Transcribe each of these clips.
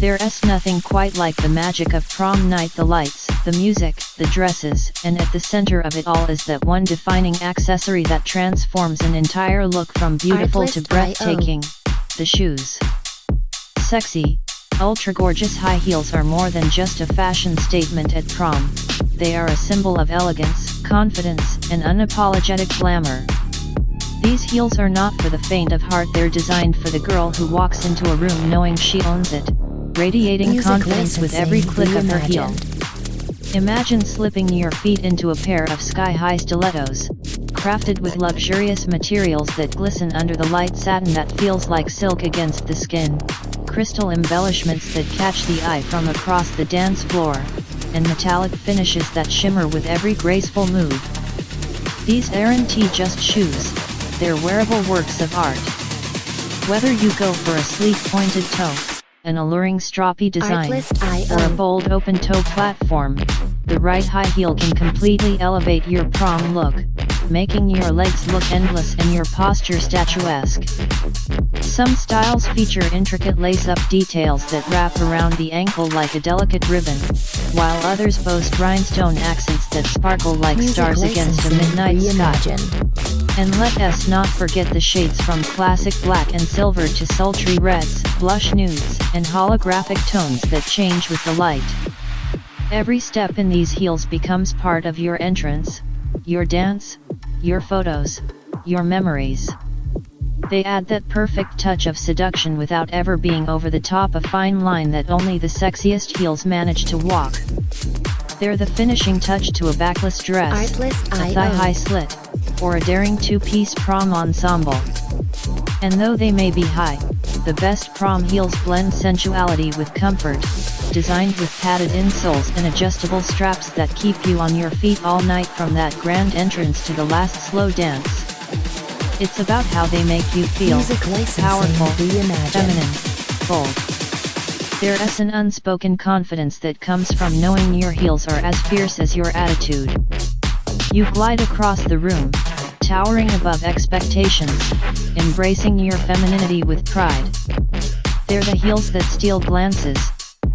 There's nothing quite like the magic of prom night, the lights, the music, the dresses, and at the center of it all is that one defining accessory that transforms an entire look from beautiful to breathtaking: the shoes. Sexy, ultra-gorgeous high heels are more than just a fashion statement at prom. They are a symbol of elegance, confidence, and unapologetic glamour. These heels are not for the faint of heart, they're designed for the girl who walks into a room knowing she owns it, radiating confidence with every click of her heel. Imagine slipping your feet into a pair of sky-high stilettos, crafted with luxurious materials that glisten under the light, satin that feels like silk against the skin, crystal embellishments that catch the eye from across the dance floor, and metallic finishes that shimmer with every graceful move. These aren't just shoes, they're wearable works of art. Whether you go for a sleek pointed toe, an alluring stroppy design, or a bold open-toe platform, the right high heel can completely elevate your prom look, making your legs look endless and your posture statuesque. Some styles feature intricate lace-up details that wrap around the ankle like a delicate ribbon, while others boast rhinestone accents that sparkle like stars against a midnight sky. And let us not forget the shades from classic black and silver to sultry reds, blush nudes, and holographic tones that change with the light. Every step in these heels becomes part of your entrance, your dance, your photos, your memories. They add that perfect touch of seduction without ever being over the top, a fine line that only the sexiest heels manage to walk. They're the finishing touch to a backless dress, a thigh-high slit, or a daring two-piece prom ensemble. And though they may be high, the best prom heels blend sensuality with comfort, designed with padded insoles and adjustable straps that keep you on your feet all night from that grand entrance to the last slow dance. It's about how they make you feel: powerful, feminine, bold. There's an unspoken confidence that comes from knowing your heels are as fierce as your attitude. You glide across the room, towering above expectations, embracing your femininity with pride. They're the heels that steal glances,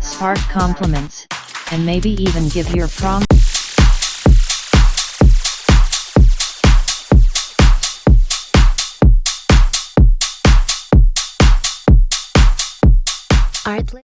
spark compliments, and maybe even give your prom